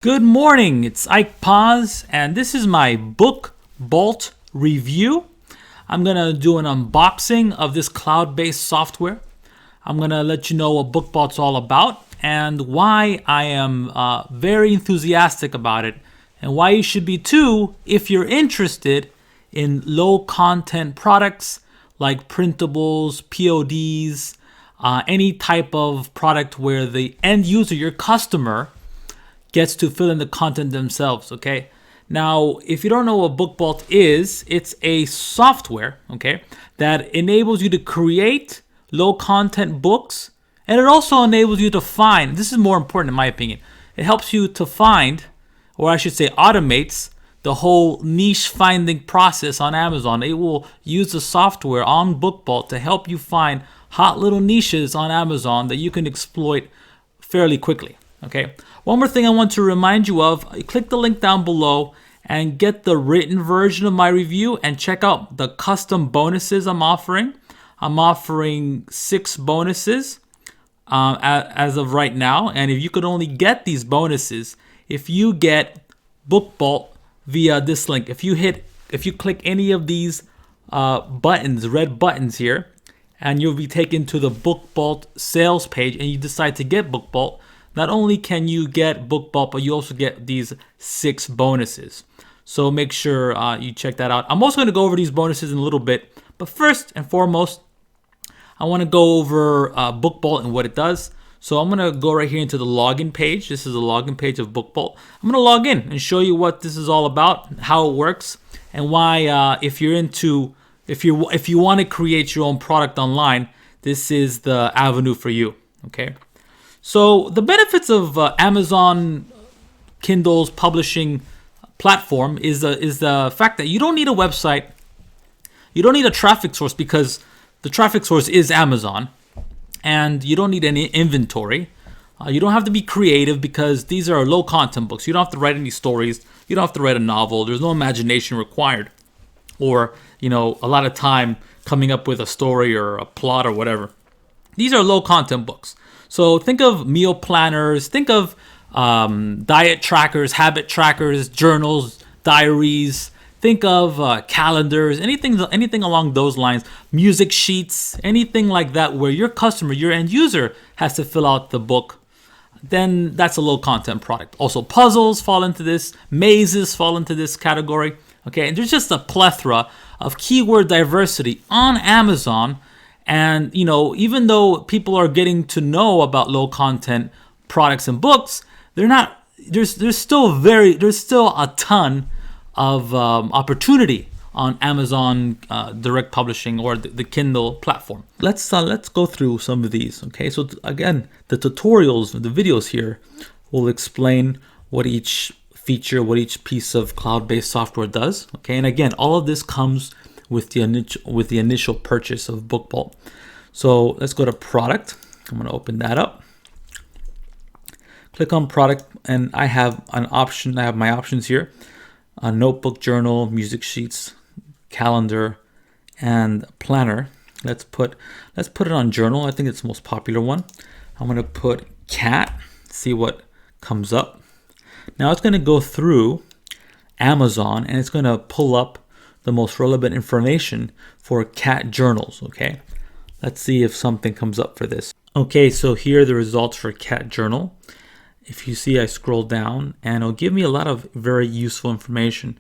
Good morning, it's Ike Paz, and this is my Book Bolt review. I'm gonna do an unboxing of this cloud-based software. I'm gonna let you know what Book Bolt's all about and why I am very enthusiastic about it, and why you should be too if you're interested in low-content products like printables, PODs, any type of product where the end user, your customer, gets to fill in the content themselves, okay? Now, if you don't know what BookBolt is, it's a software, okay, that enables you to create low content books, and it also enables you to find, this is more important in my opinion, it helps you to find, or I should say automates, the whole niche finding process on Amazon. It will use the software on BookBolt to help you find hot little niches on Amazon that you can exploit fairly quickly. Okay. One more thing I want to remind you of, click the link down below and get the written version of my review and check out the custom bonuses I'm offering. I'm offering 6 bonuses as of right now. And if you could only get these bonuses, if you get BookBolt via this link, if you click any of these buttons, red buttons here, and you'll be taken to the BookBolt sales page and you decide to get BookBolt, not only can you get BookBolt, but you also get these 6 bonuses. So make sure you check that out. I'm also going to go over these bonuses in a little bit. But first and foremost, I want to go over BookBolt and what it does. So I'm going to go right here into the login page. This is the login page of BookBolt. I'm going to log in and show you what this is all about, how it works, and why if you want to create your own product online, this is the avenue for you. Okay. So the benefits of Amazon Kindle's publishing platform is the fact that you don't need a website, you don't need a traffic source because the traffic source is Amazon, and you don't need any inventory. You don't have to be creative because these are low content books. You don't have to write any stories. You don't have to write a novel. There's no imagination required, or a lot of time coming up with a story or a plot or whatever. These are low content books. So think of meal planners, think of diet trackers, habit trackers, journals, diaries, think of calendars, anything along those lines, music sheets, anything like that where your customer, your end user has to fill out the book, then that's a low content product. Also puzzles fall into this, mazes fall into this category. Okay, and there's just a plethora of keyword diversity on Amazon. And even though people are getting to know about low content products and books, there's still a ton of opportunity on Amazon direct publishing or the Kindle platform. Let's go through some of these. Okay, so again, the tutorials, the videos here will explain what each feature, what each piece of cloud-based software does. Okay, and again, all of this comes with the initial purchase of BookBolt. So let's go to product. I'm going to open that up. Click on product, and I have an option. I have my options here: a notebook, journal, music sheets, calendar, and planner. Let's put it on journal. I think it's the most popular one. I'm going to put cat. See what comes up. Now it's going to go through Amazon, and it's going to pull up the most relevant information for cat journals. Okay, let's see if something comes up for this. Okay, so here are the results for cat journal. If you see, I scroll down and it'll give me a lot of very useful information.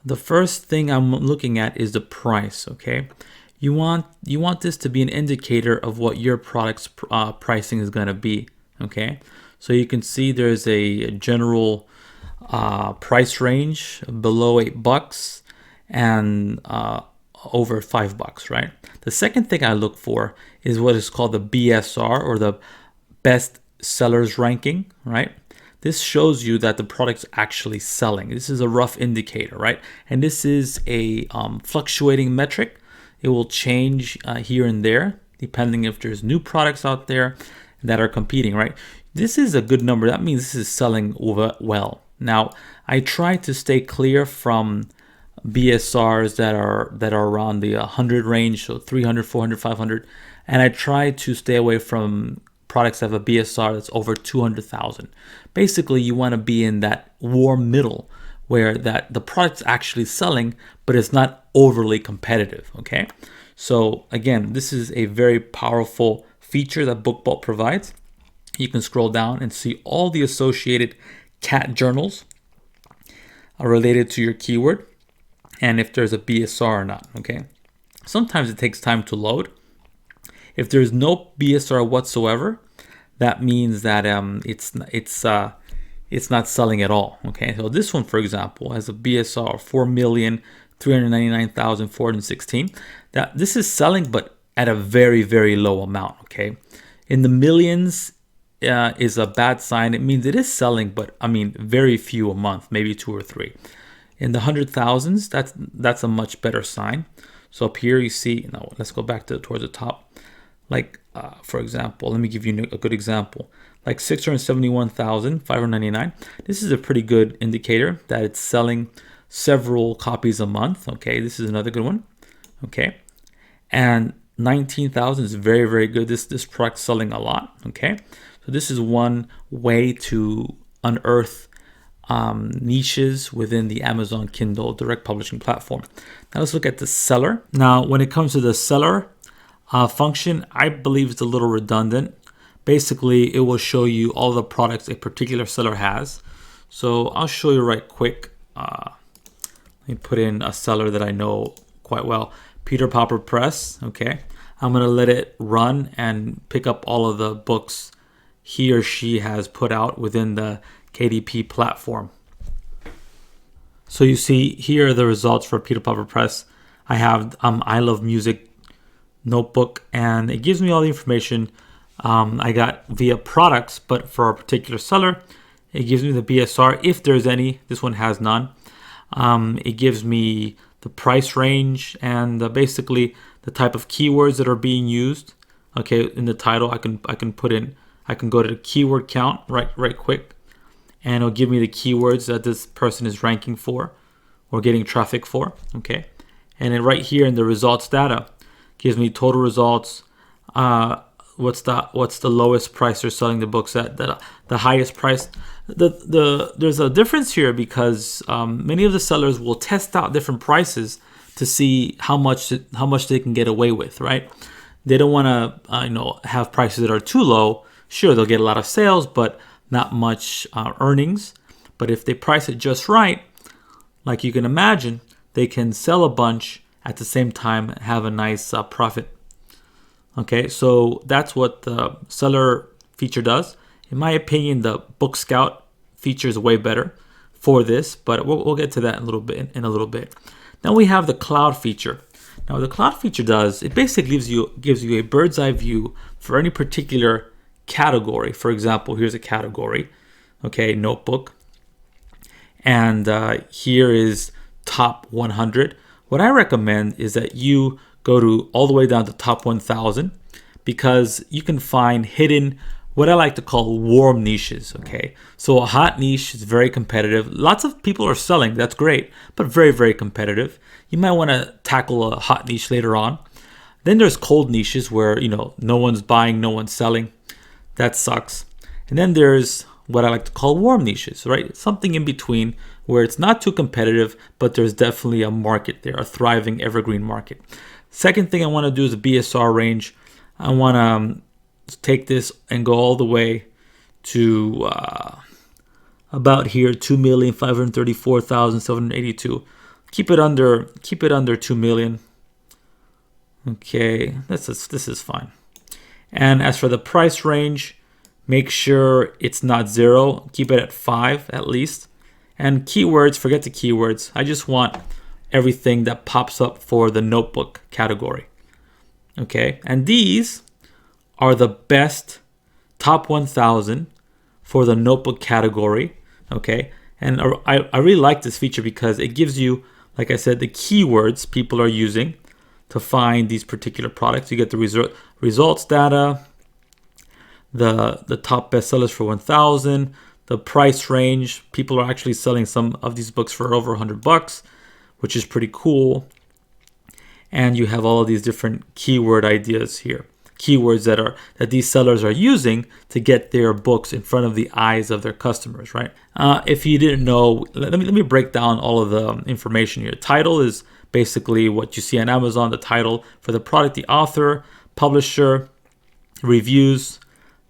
The first thing I'm looking at is the price. Okay, you want this to be an indicator of what your product's pricing is going to be. Okay, so you can see there's a general price range below $8 and over $5, right? The second thing I look for is what is called the BSR, or the best sellers ranking, right? This shows you that the product's actually selling. This is a rough indicator, right? And this is a fluctuating metric. It will change here and there depending if there's new products out there that are competing, right? This is a good number. That means this is selling well. Now, I try to stay clear from BSRs that are around the 100 range, so 300, 400, 500, and I try to stay away from products have a BSR that's over 200,000. Basically, you want to be in that warm middle where that the product's actually selling, but it's not overly competitive, okay? So again, this is a very powerful feature that BookBalt provides. You can scroll down and see all the associated cat journals related to your keyword and if there's a BSR or not, okay? Sometimes it takes time to load. If there's no BSR whatsoever, that means that it's not selling at all, okay? So this one, for example, has a BSR of 4,399,416. That this is selling, but at a very, very low amount, okay? In the millions is a bad sign. It means it is selling, but I mean, very few a month, maybe 2 or 3. In the 100,000s, that's a much better sign. So up here you see, now let's go back towards the top. Like, for example, let me give you a good example. Like 671,599. This is a pretty good indicator that it's selling several copies a month. Okay, this is another good one. Okay, and 19,000 is very, very good. This product's selling a lot. Okay, so this is one way to unearth niches within the Amazon Kindle direct publishing platform. Now let's look at the seller. Now, when it comes to the seller function, I believe it's a little redundant. Basically, it will show you all the products a particular seller has. So I'll show you right quick. Let me put in a seller that I know quite well, Peter Popper Press. Okay, I'm gonna let it run and pick up all of the books he or she has put out within the KDP platform. So you see here are the results for Peter Popper Press. I have I Love Music notebook, and it gives me all the information I got via products, but for a particular seller, it gives me the BSR if there's any. This one has none. It gives me the price range and basically the type of keywords that are being used. Okay, in the title, I can put in. I can go to the keyword count right quick, and it'll give me the keywords that this person is ranking for or getting traffic for. Okay, and then right here in the results data, gives me total results. What's the lowest price they're selling the books at? The highest price. There's a difference here because many of the sellers will test out different prices to see how much they can get away with. Right? They don't want to have prices that are too low. Sure, they'll get a lot of sales, but not much earnings. But if they price it just right, like you can imagine, they can sell a bunch at the same time and have a nice profit. Okay, so that's what the seller feature does. In my opinion, the Book Scout feature is way better for this, but we'll get to that in a little bit. Now we have the cloud feature. Now what the cloud feature does, it basically gives you a bird's eye view for any particular category. For example, here's a category, okay, notebook, and here is top 100. What I recommend is that you go to all the way down to top 1,000 because you can find hidden, what I like to call warm niches, okay? So a hot niche is very competitive. Lots of people are selling, that's great, but very, very competitive. You might want to tackle a hot niche later on. Then there's cold niches where, no one's buying, no one's selling. That sucks. And then there's what I like to call warm niches, right? Something in between where it's not too competitive, but there's definitely a market there, a thriving evergreen market. Second thing I want to do is a BSR range. I want to take this and go all the way to about here, 2,534,782. Keep it under 2 million. Okay, this is fine. And as for the price range, make sure it's not 0. Keep it at 5 at least. And keywords, forget the keywords. I just want everything that pops up for the notebook category. Okay, and these are the best top 1,000 for the notebook category. Okay, and I really like this feature because it gives you, like I said, the keywords people are using to find these particular products. You get the results data, the top bestsellers for 1,000, the price range. People are actually selling some of these books for over $100, which is pretty cool. And you have all of these different keyword ideas here. keywords that these sellers are using to get their books in front of the eyes of their customers, right? If you didn't know, let me break down all of the information here. Title is basically what you see on Amazon, the title for the product, the author, publisher, reviews,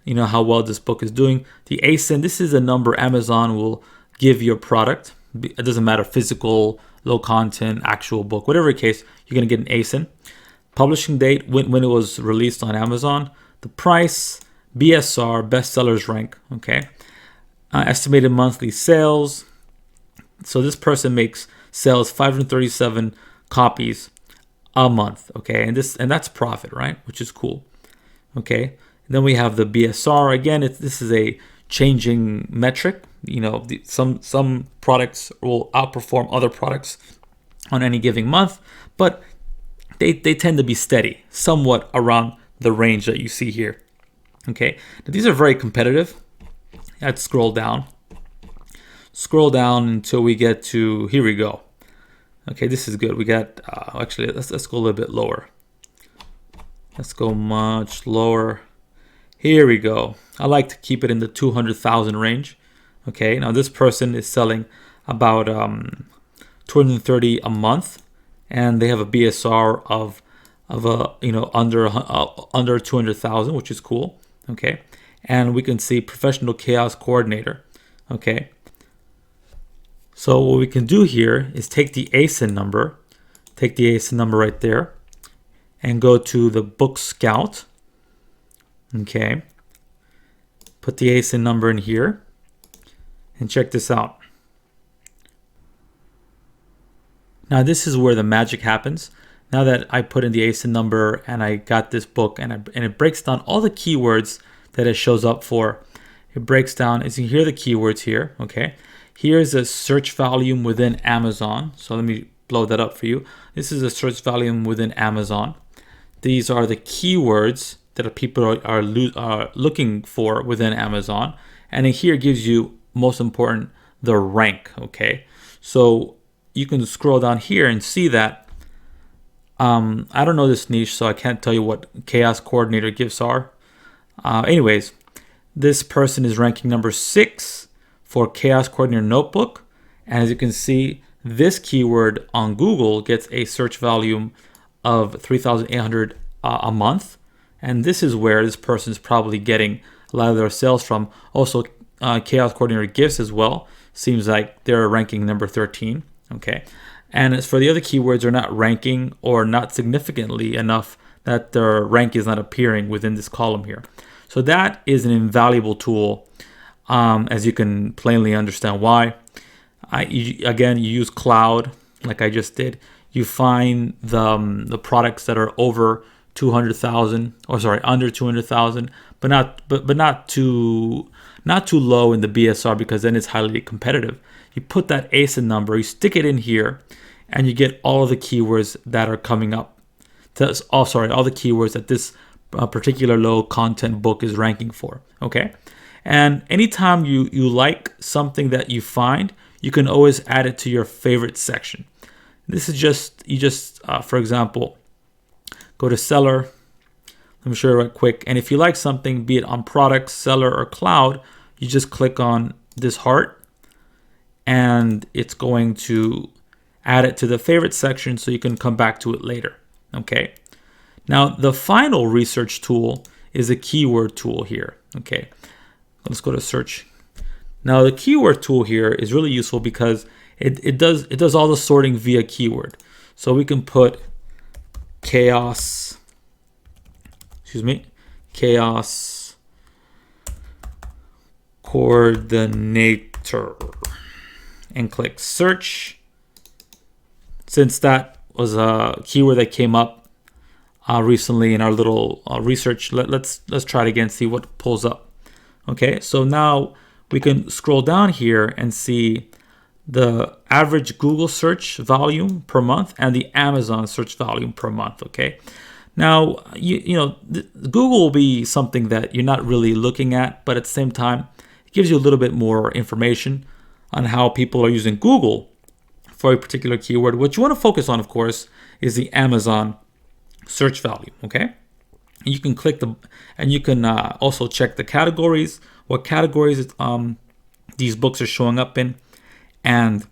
how well this book is doing. The ASIN, this is a number Amazon will give your product. It doesn't matter, physical, low content, actual book, whatever the case, you're going to get an ASIN. Publishing date, when it was released on Amazon. The price, BSR, bestsellers rank, okay. Estimated monthly sales. So this person sells 537 copies a month, okay, and that's profit, right? Which is cool, okay. And then we have the BSR. Again, this is a changing metric. Some products will outperform other products on any given month, but they tend to be steady, somewhat around the range that you see here. Okay, now these are very competitive. Let's scroll down until we get to, here we go. Okay, this is good. We got actually let's go a little bit lower. Let's go much lower. Here we go. I like to keep it in the 200,000 range. Okay, now this person is selling about 230 a month, and they have a BSR of under 200,000, which is cool. Okay, and we can see professional chaos coordinator. Okay, so what we can do here is take the ASIN number right there, and go to the book scout. Okay, put the ASIN number in here, and check this out. Now this is where the magic happens. Now that I put in the ASIN number and I got this book, and it breaks down all the keywords that it shows up for. It breaks down, as you hear the keywords here, okay? Here's a search volume within Amazon. So let me blow that up for you. This is a search volume within Amazon. These are the keywords that people are looking for within Amazon. And in here gives you, most important, the rank, okay? So you can scroll down here and see that I don't know this niche, so I can't tell you what chaos coordinator gifts are. Anyways, this person is ranking number 6 for chaos coordinator notebook. And as you can see, this keyword on Google gets a search volume of 3,800 a month. And this is where this person is probably getting a lot of their sales from. Also, chaos coordinator gifts as well. Seems like they're ranking number 13. Okay. And as for the other keywords, are not ranking or not significantly enough that their rank is not appearing within this column here. So that is an invaluable tool, as you can plainly understand why. Again, you use cloud like I just did. You find the products that are over 200,000, or sorry, under 200,000, but not too low in the BSR, because then it's highly competitive. You put that ASIN number, you stick it in here, and you get all of the keywords that are coming up. All the keywords that this particular low content book is ranking for. Okay, and anytime you like something that you find, you can always add it to your favorite section. This is for example, go to seller. Let me show you right quick. And if you like something, be it on products, seller, or cloud, you just click on this heart, and it's going to add it to the favorite section so you can come back to it later. Okay. Now, the final research tool is a keyword tool here. Okay. Let's go to search. Now, the keyword tool here is really useful because it does all the sorting via keyword. So we can put chaos coordinator and click search. Since that was a keyword that came up recently in our little research, let's try it again, see what pulls up. Okay, so now we can scroll down here and see the average Google search volume per month and the Amazon search volume per month. Okay, now Google will be something that you're not really looking at, but at the same time, it gives you a little bit more information on how people are using Google for a particular keyword. What you want to focus on, of course, is the Amazon search volume. Okay, You can click and you can also check the categories, what categories these books are showing up in, and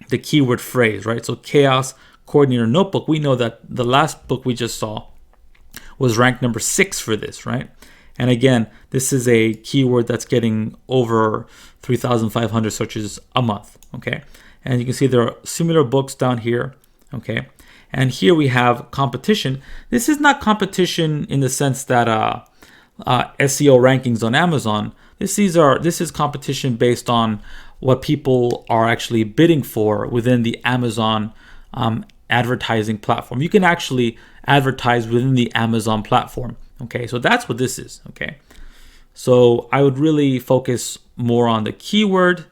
the keyword phrase, right? So Chaos Coordinator Notebook, we know that the last book we just saw was ranked number 6 for this, right? And again, this is a keyword that's getting over 3,500 searches a month, okay? And you can see there are similar books down here, okay? And here we have competition. This is not competition in the sense that SEO rankings on Amazon. This is competition based on what people are actually bidding for within the Amazon advertising platform. You can actually advertise within the Amazon platform. Okay, so that's what this is. Okay, so I would really focus more on the keyword,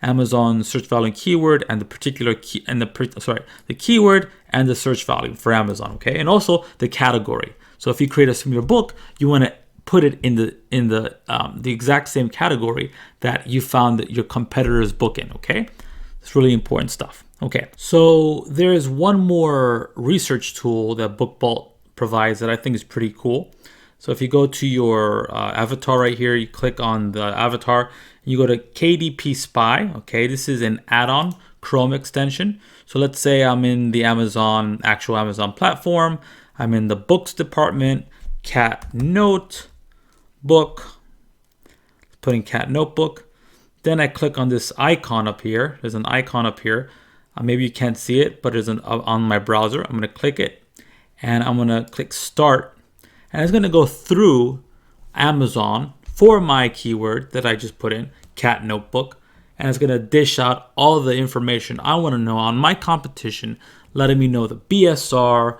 Amazon search value and keyword, and the particular key and the keyword and the search value for Amazon. Okay, and also the category. So if you create a similar book, you want to put it in the exact same category that you found that your competitor's book in. Okay, it's really important stuff. Okay, so there is one more research tool that BookBalt provides that I think is pretty cool. So if you go to your avatar right here, you click on the avatar, and you go to KDP Spy. Okay, this is an add-on Chrome extension. So let's say I'm in the actual Amazon platform. I'm in the books department, cat note book, putting cat notebook. Then I click on this icon up here. There's an icon up here. Maybe you can't see it, but there's on my browser. I'm going to click it, and I'm going to click start. And it's going to go through Amazon for my keyword that I just put in, cat notebook. And it's going to dish out all the information I want to know on my competition, letting me know the BSR,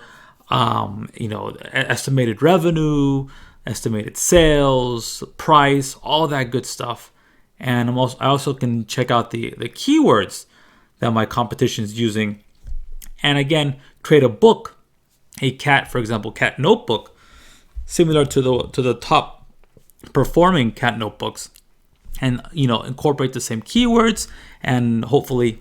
estimated revenue, estimated sales, price, all that good stuff. And I also can check out the keywords that my competition is using. And again, create a book, a cat, for example, cat notebook, similar to the top performing cat notebooks, and incorporate the same keywords and hopefully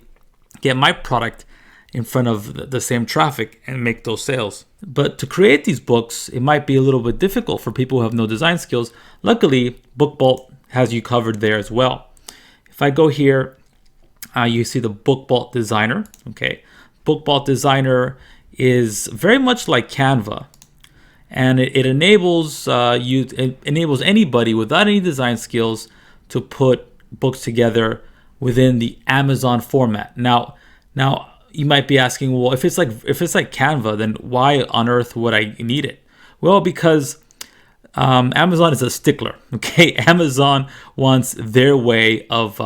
get my product in front of the same traffic and make those sales. But to create these books, it might be a little bit difficult for people who have no design skills. Luckily, BookBalt has you covered there as well. If I go here, you see the BookBalt Designer. Okay, BookBalt Designer is very much like Canva, and it enables anybody without any design skills to put books together within the Amazon format. Now you might be asking, well, if it's like Canva, then why on earth would I need it? Well, because Amazon is a stickler. Okay, Amazon wants their way of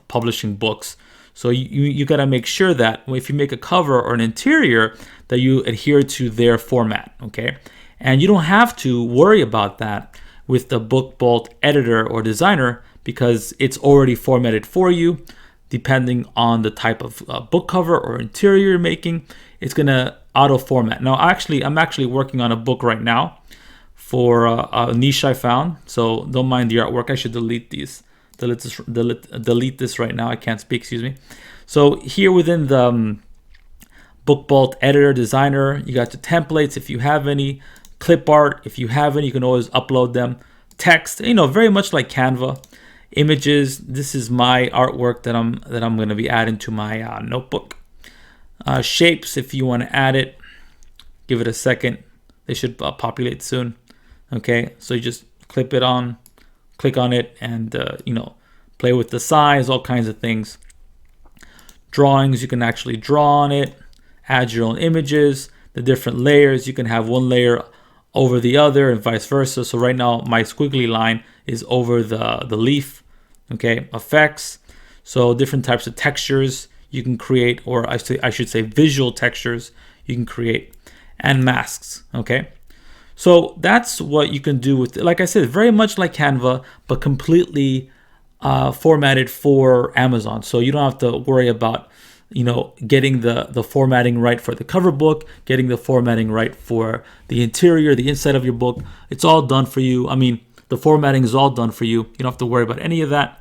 publishing books. So you got to make sure that if you make a cover or an interior, that you adhere to their format. Okay, and you don't have to worry about that with the BookBalt editor or designer, because it's already formatted for you. Depending on the type of book cover or interior you're making, it's gonna auto format. Now, I'm actually working on a book right now for a niche I found. So don't mind the artwork. I should delete these. Delete this right now. I can't speak. Excuse me. So here within the BookBalt editor designer, you got the templates if you have any, clip art if you have any. You can always upload them. Text, very much like Canva. Images, this is my artwork that I'm going to be adding to my notebook. Shapes, if you want to add it, give it a second. They should populate soon. Okay, so you just click on it, and play with the size, all kinds of things. Drawings, you can actually draw on it, add your own images, the different layers. You can have one layer over the other and vice versa. So right now my squiggly line is over the leaf. Okay, effects, so different types of textures you can create, or I should say visual textures you can create, and masks. Okay, so that's what you can do with it. Like I said, very much like Canva, but completely formatted for Amazon. So you don't have to worry about getting the formatting right for the cover book, getting the formatting right for the interior, the inside of your book. It's all done for you. I mean, the formatting is all done for you. You don't have to worry about any of that.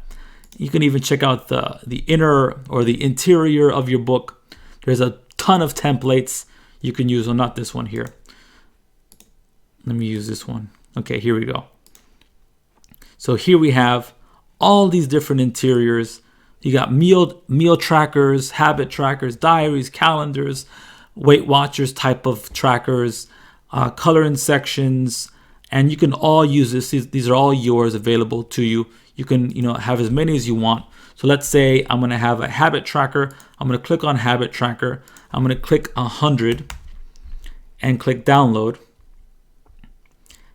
You can even check out the inner or the interior of your book. There's a ton of templates you can use. Well, not this one here. Let me use this one. Okay, here we go. So here we have all these different interiors. You got meal trackers, habit trackers, diaries, calendars, Weight Watchers type of trackers, coloring sections, and you can all use this. These are all yours, available to you. You can have as many as you want. So let's say I'm going to have a habit tracker. I'm going to click on habit tracker. I'm going to click 100 and click download.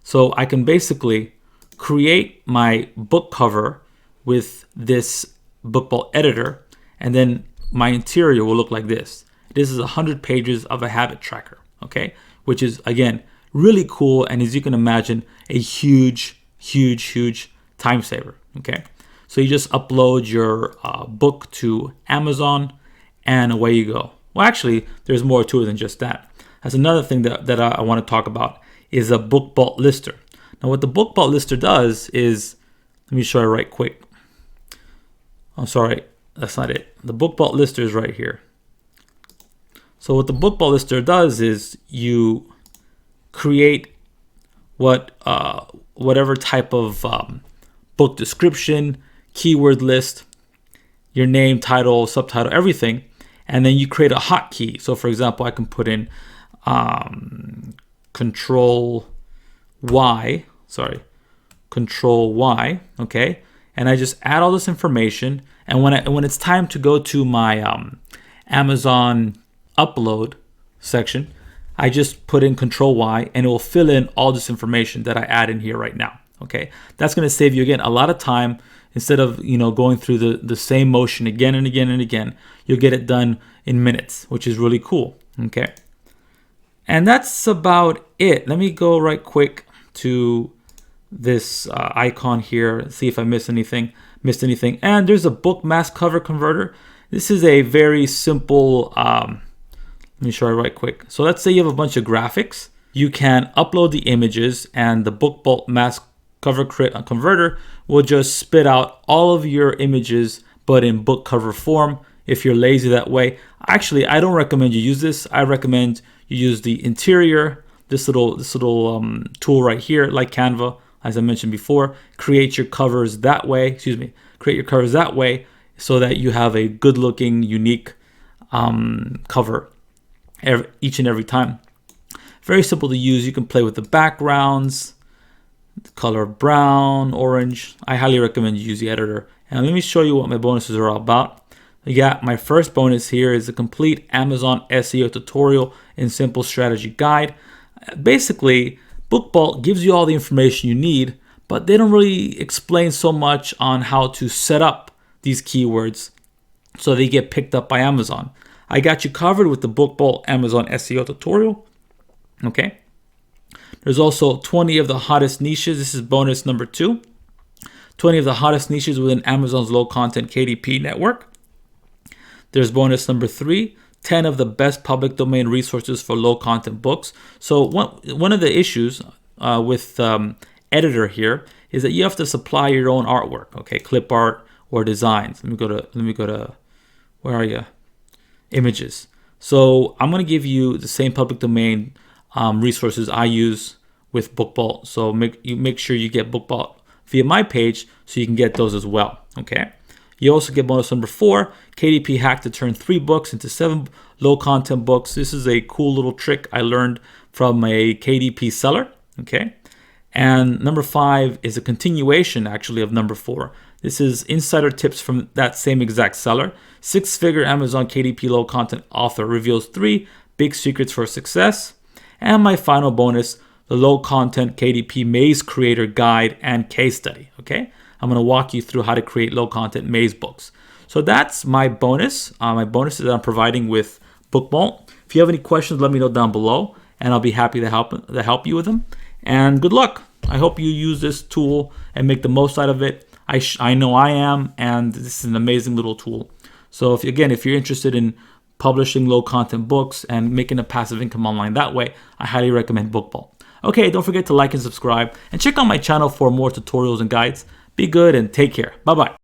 So I can basically create my book cover with this book vault editor, and then my interior will look like this. This is 100 pages of a habit tracker, okay? Which is, again, really cool, and as you can imagine, a huge time saver, okay? So you just upload your book to Amazon, and away you go. Well, actually, there's more to it than just that. That's another thing that I want to talk about, is a book vault lister. Now, what the book vault lister does is, let me show you right quick. I'm sorry, that's not it. The book vault lister is right here. So what the book vault lister does is you create whatever type of book description, keyword list, your name, title, subtitle, everything, and then you create a hotkey. So for example, I can put in Control Y, okay, and I just add all this information. And when it's time to go to my Amazon upload section, I just put in Control Y, and it will fill in all this information that I add in here right now. Okay, that's going to save you, again, a lot of time. Instead of going through the same motion again and again and again, you'll get it done in minutes, which is really cool. Okay, and that's about it. Let me go right quick to this icon here, see if I missed anything. And there's a book mask cover converter. This is a very simple. Let me show you right quick. So let's say you have a bunch of graphics. You can upload the images, and the book vault mask cover converter will just spit out all of your images, but in book cover form. If you're lazy that way, actually, I don't recommend you use this. I recommend you use the interior, this little tool right here, like Canva, as I mentioned before. Create your covers that way. Create your covers that way so that you have a good-looking, unique cover each and every time. Very simple to use. You can play with the backgrounds, the color brown, orange. I highly recommend you use the editor. And let me show you what my bonuses are all about. My first bonus here is a complete Amazon SEO tutorial and simple strategy guide. Basically, Book Vault gives you all the information you need, but they don't really explain so much on how to set up these keywords so they get picked up by Amazon. I got you covered with the Book Vault Amazon SEO tutorial. Okay. There's also 20 of the hottest niches. This is bonus number 2. 20 of the hottest niches within Amazon's low content KDP network. There's bonus number 3. 10 of the best public domain resources for low content books. So one of the issues with editor here is that you have to supply your own artwork. Okay, clip art or designs. Let me go to where are you? Images. So I'm going to give you the same public domain resources I use with Book Vault. So make sure you get Book Vault via my page so you can get those as well. Okay. You also get bonus number 4, KDP hack to turn 3 books into 7 low content books. This is a cool little trick I learned from a KDP seller. Okay. And number 5 is a continuation actually of number 4. This is insider tips from that same exact seller. 6-figure Amazon KDP low content author reveals 3 big secrets for success. And my final bonus, the low content KDP maze creator guide and case study. Okay. I'm going to walk you through how to create low content maze books. So that's my bonus. My bonuses that I'm providing with Book Vault. If you have any questions, let me know down below, and I'll be happy to help you with them. And good luck. I hope you use this tool and make the most out of it. I know I am, and this is an amazing little tool. So if you're interested in publishing low content books and making a passive income online that way, I highly recommend Book Vault. Okay, don't forget to like and subscribe, and check out my channel for more tutorials and guides. Be good and take care. Bye-bye.